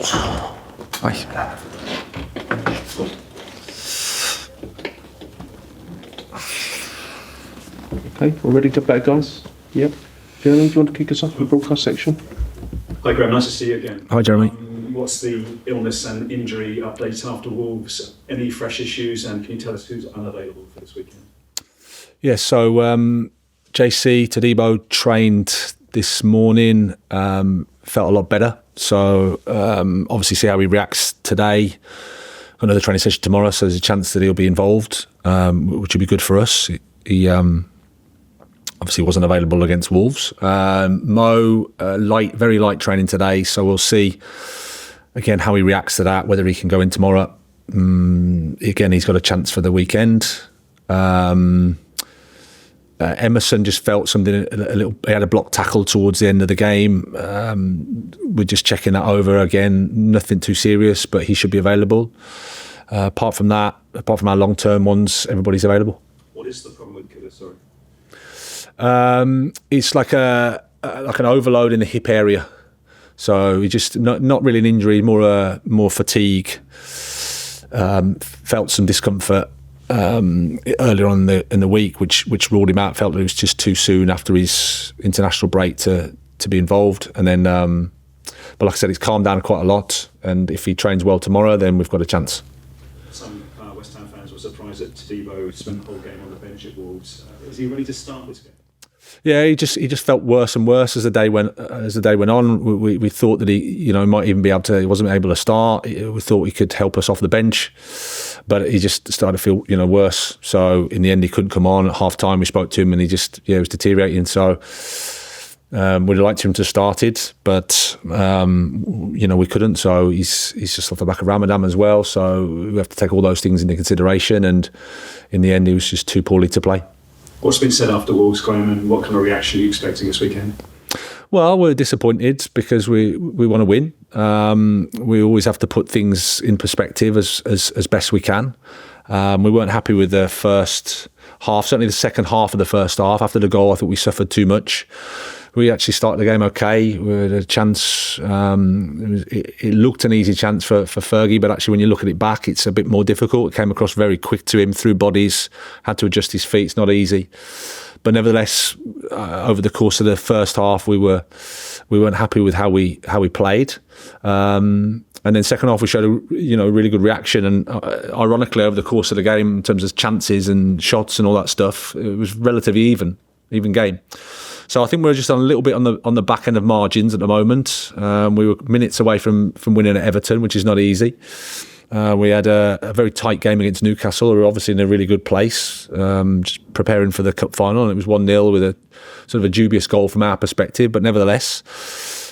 Aye. Okay, we're ready to bet, guys. Yep. Guilherme, do you want to kick us off the broadcast section? Hi Graham, nice to see you again. Hi Jeremy. What's the illness and injury update after Wolves? Any fresh issues, and can you tell us who's unavailable for this weekend? Yeah, so JC Todibo trained this morning, felt a lot better. So obviously see how he reacts today. Another training session tomorrow, so there's a chance that he'll be involved, which would be good for us. He obviously wasn't available against Wolves. Mo, very light training today, so we'll see again how he reacts to that, whether he can go in tomorrow. Again, he's got a chance for the weekend. Emerson just felt something a little. He had a block tackle towards the end of the game. We're just checking that over again. Nothing too serious, but he should be available. Apart from our long-term ones, everybody's available. What is the problem with Kudus? Sorry. It's like an overload in the hip area. So he just not really an injury, more fatigue. Felt some discomfort earlier on in the week, which ruled him out. Felt it was just too soon after his international break to be involved. And then, but like I said, it's calmed down quite a lot. And if he trains well tomorrow, then we've got a chance. Some West Ham fans were surprised that Todibo spent the whole game on the bench at Wolves. Is he ready to start this game? Yeah, he just felt worse and worse as the day went on. We thought that he might even be able to. He wasn't able to start. We thought he could help us off the bench, but he just started to feel worse. So in the end, he couldn't come on at half time. We spoke to him, and he just was deteriorating. So we'd have liked him to have started, but we couldn't. So he's just off the back of Ramadan as well. So we have to take all those things into consideration. And in the end, he was just too poorly to play. What's been said after Wolves, Graham, and what kind of reaction are you expecting this weekend? Well, we're disappointed because we want to win. We always have to put things in perspective as best we can. We weren't happy with the first half, certainly the second half of the first half. After the goal, I thought we suffered too much. We actually started the game okay. We had a chance. It looked an easy chance for Fergie, but actually when you look at it back, it's a bit more difficult. It came across very quick to him through bodies, had to adjust his feet. It's not easy. But nevertheless, over the course of the first half, we weren't happy with how we played. And then second half, we showed a really good reaction. And ironically, over the course of the game, in terms of chances and shots and all that stuff, it was relatively even game. So I think we're just on a little bit on the back end of margins at the moment. We were minutes away from winning at Everton, which is not easy. We had a very tight game against Newcastle, who are obviously in a really good place, just preparing for the cup final. And it was 1-0 with a sort of a dubious goal from our perspective, but nevertheless.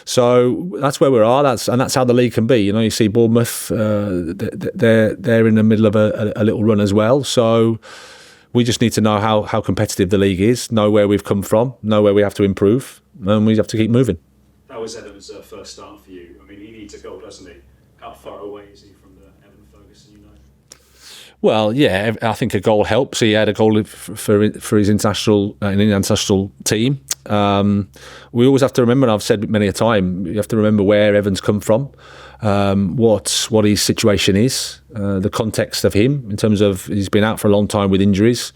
So that's where we are. That's how the league can be. You see Bournemouth, they're in the middle of a little run as well. So we just need to know how competitive the league is, know where we've come from, know where we have to improve, and we have to keep moving. That was Evan's first start for you. I mean, he needs a goal, doesn't he? How far away is he from the Evan Ferguson, Well, yeah, I think a goal helps. He had a goal for his international team. We always have to remember, and I've said many a time, you have to remember where Evan's come from, what his situation is, the context of him in terms of he's been out for a long time with injuries.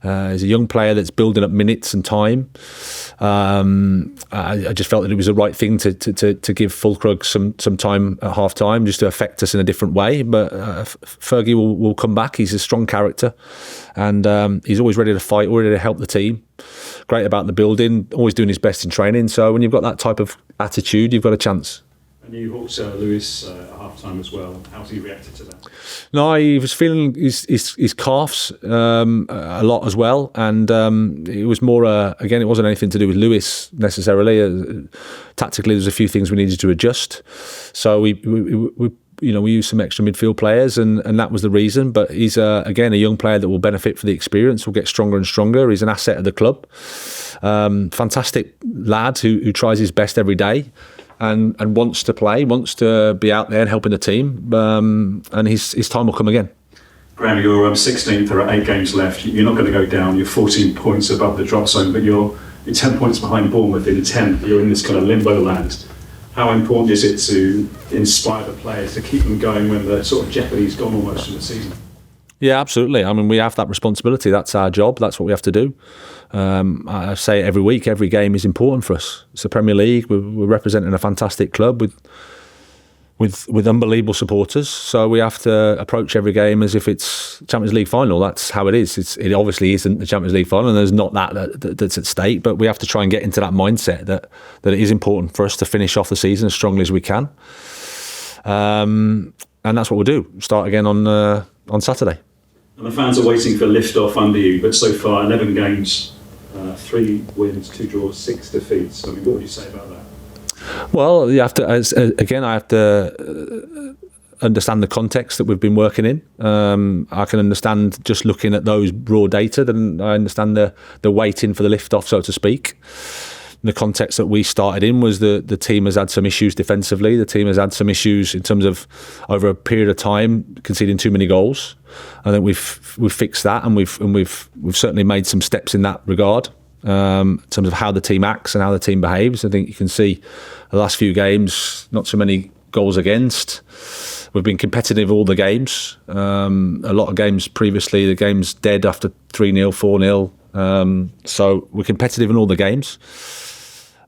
He's a young player that's building up minutes and time. I just felt that it was the right thing to give Fullkrug some time at half time, just to affect us in a different way. But Fergie will come back. He's a strong character, and he's always ready to fight, already to help the team. Great about the building, always doing his best in training. So when you've got that type of attitude, you've got a chance. And you hooked Lewis at half time as well. How's he reacted to that? No, he was feeling his calves a lot as well, and it was more again, it wasn't anything to do with Lewis necessarily. Tactically, there's a few things we needed to adjust, so we used some extra midfield players, and that was the reason. But he's again a young player that will benefit for the experience. Will get stronger and stronger. He's an asset of the club. Fantastic lad who tries his best every day. And wants to play, wants to be out there and helping the team, and his time will come again. Graham, you're 16th, there are 8 games left. You're not going to go down. You're 14 points above the drop zone, but you're 10 points behind Bournemouth in 10th. You're in this kind of limbo land. how important is it to inspire the players to keep them going when the sort of jeopardy's gone almost from the season? Yeah, absolutely. I mean, we have that responsibility. That's our job. That's what we have to do. I say it every week. Every game is important for us. It's the Premier League. We're representing a fantastic club with unbelievable supporters. So we have to approach every game as if it's Champions League final. That's how it is. It obviously isn't the Champions League final, and there's not that's at stake. But we have to try and get into that mindset that it is important for us to finish off the season as strongly as we can. And that's what we'll do. Start again on Saturday. And the fans are waiting for lift-off under you, but so far 11 games, 3 wins, 2 draws, 6 defeats. I mean, what would you say about that? Well, you have to. I have to understand the context that we've been working in. I can understand just looking at those raw data. Then I understand the waiting for the lift-off, so to speak. The context that we started in was the team has had some issues defensively. The team has had some issues in terms of over a period of time conceding too many goals. I think we've fixed that, and we've certainly made some steps in that regard. In terms of how the team acts and how the team behaves. I think you can see the last few games, not so many goals against. We've been competitive all the games. A lot of games previously, the game's dead after 3-0, 4-0. So we're competitive in all the games.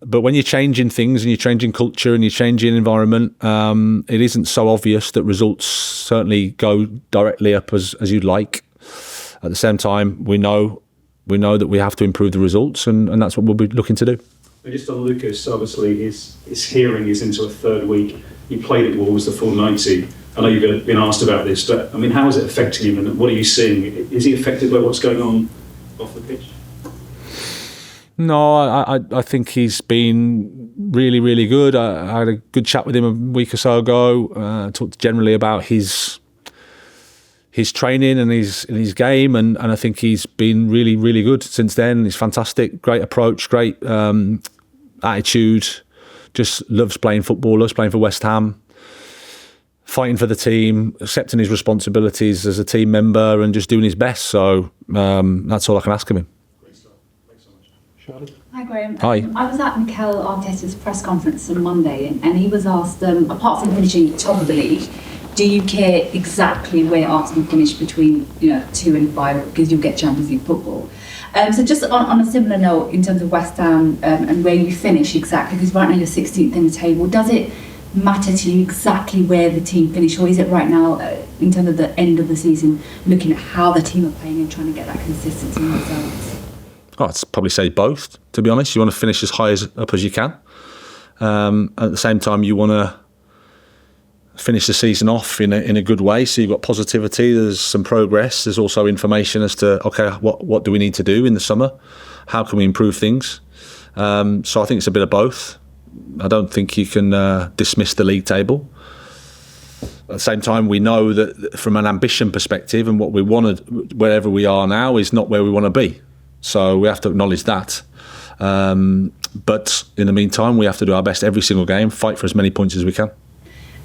But when you're changing things and you're changing culture and you're changing environment, it isn't so obvious that results certainly go directly up as you'd like. At the same time, we know that we have to improve the results, and that's what we'll be looking to do. Just on Lucas, obviously his hearing is into a third week. He played at Wolves the full 90. I know you've been asked about this, but I mean, how is it affecting him, and what are you seeing? Is he affected by what's going on off the pitch? No, I think he's been really, really good. I had a good chat with him a week or so ago. Talked generally about his training and his game, and I think he's been really, really good since then. He's fantastic, great approach, great attitude, just loves playing football, loves playing for West Ham, fighting for the team, accepting his responsibilities as a team member and just doing his best. So that's all I can ask of him. Great stuff. Thanks so much. Charlie? Hi Graham. Hi. I was at Mikel Arteta's press conference on Monday, and he was asked, apart from finishing top of the league, do you care exactly where Arsenal finish between 2 and 5, because you'll get Champions League football? So just on a similar note, in terms of West Ham and where you finish exactly, because right now you're 16th in the table, does it matter to you exactly where the team finish, or is it right now, in terms of the end of the season, looking at how the team are playing and trying to get that consistency in results? I'd probably say both, to be honest. You want to finish as high up as you can. At the same time, you want to finish the season off in a good way, so you've got positivity, there's some progress, there's also information as to what do we need to do in the summer, how can we improve things. So I think it's a bit of both. I don't think you can dismiss the league table. At the same time, we know that from an ambition perspective and what we wanted, wherever we are now, is not where we want to be, so we have to acknowledge that. But in the meantime, we have to do our best every single game, fight for as many points as we can.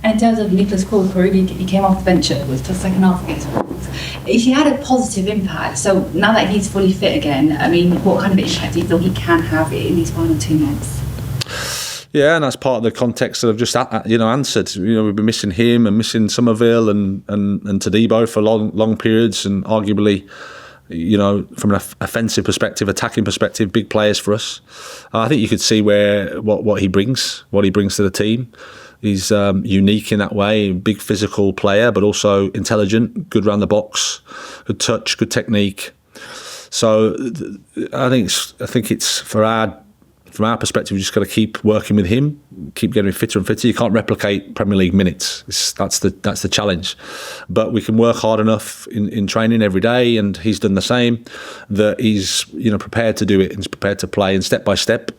And in terms of Nicholas Fullkrug, he came off the bench with the second half against Wolves. He had a positive impact. So now that he's fully fit again, I mean, what kind of impact do you feel he can have in these final 2 months? Yeah, and that's part of the context that I've just answered. We've been missing him and missing Somerville and Todibo for long periods, and arguably, from an offensive perspective, attacking perspective, big players for us. I think you could see what he brings to the team. He's unique in that way, big physical player, but also intelligent, good round the box, good touch, good technique. So I think it's from our perspective, we just got to keep working with him, keep getting fitter and fitter. You can't replicate Premier League minutes. That's the challenge. But we can work hard enough in training every day, and he's done the same, that he's prepared to do it and he's prepared to play. And step by step,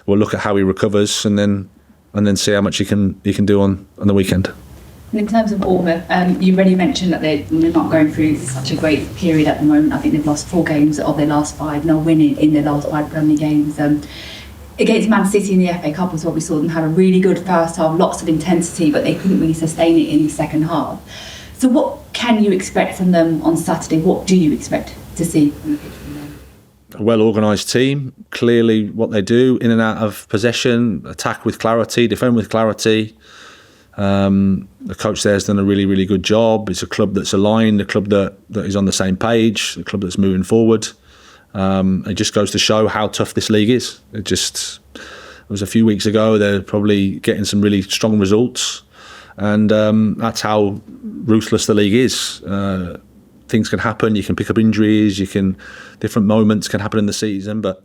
we'll look at how he recovers, and then see how much he can do on the weekend. And in terms of Bournemouth, you already mentioned that they're not going through such a great period at the moment. I think they've lost 4 games of their last 5, no winning in their last 5 Premier League games. Against Man City in the FA Cup was what we saw them have a really good first half, lots of intensity, but they couldn't really sustain it in the second half. So what can you expect from them on Saturday? What do you expect to see from the pitch from them? a well-organised team. Clearly what they do, in and out of possession, attack with clarity, defend with clarity. The coach there has done a really, really good job. It's a club that's aligned, a club that is on the same page, a club that's moving forward. It just goes to show how tough this league is. It was a few weeks ago. They're probably getting some really strong results, and that's how ruthless the league is. Things can happen. You can pick up injuries. Different moments can happen in the season. But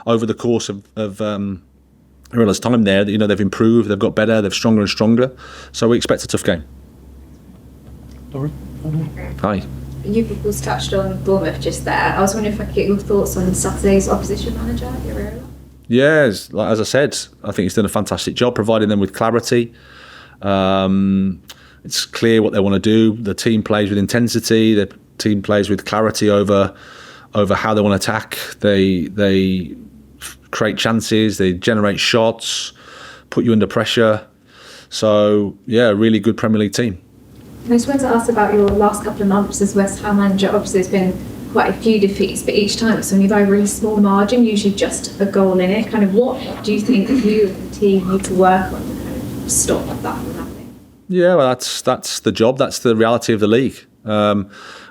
over the course of Iraola's time there, they've improved. They've got better. They're stronger and stronger. So we expect a tough game. Lauren? Hi. You've of course touched on Bournemouth just there. I was wondering if I could get your thoughts on Saturday's opposition manager, Iraola. Yeah, as I said, I think he's done a fantastic job providing them with clarity. It's clear what they want to do. The team plays with intensity. The team plays with clarity over how they want to attack. They create chances. They generate shots, put you under pressure. So yeah, a really good Premier League team. I just wanted to ask about your last couple of months as West Ham manager. Obviously, there's been quite a few defeats, but each time it's only by a really small margin, usually just a goal in it. Kind of what do you think you and the team need to work on to kind of stop that from happening? Yeah, well, that's the job. That's the reality of the league.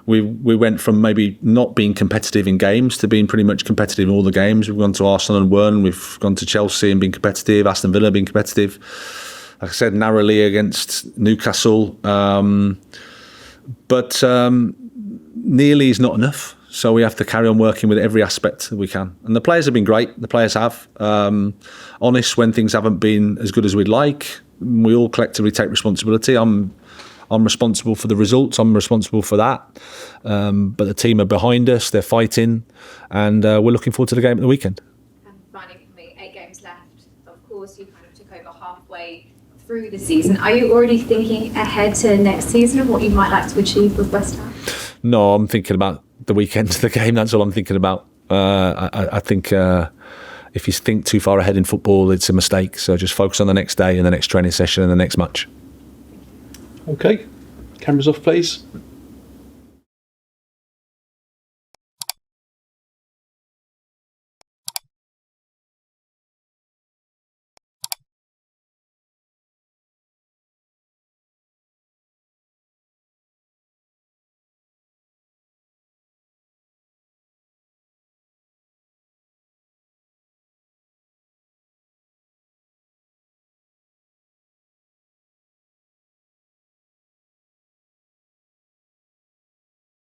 We went from maybe not being competitive in games to being pretty much competitive in all the games. We've gone to Arsenal and won. We've gone to Chelsea and been competitive. Aston Villa been competitive. Like I said, narrowly against Newcastle. But nearly is not enough. So we have to carry on working with every aspect that we can. And the players have been great. The players have. Honest when things haven't been as good as we'd like. We all collectively take responsibility. I'm responsible for the results. I'm responsible for that. But the team are behind us. They're fighting. And we're looking forward to the game at the weekend. And finally for me, 8 games left. Of course, you kind of took over halfway through the season. Are you already thinking ahead to next season and what you might like to achieve with West Ham? No, I'm thinking about the weekend of the game. That's all I'm thinking about. I think if you think too far ahead in football, it's a mistake. So just focus on the next day and the next training session and the next match. Okay. Cameras off, please.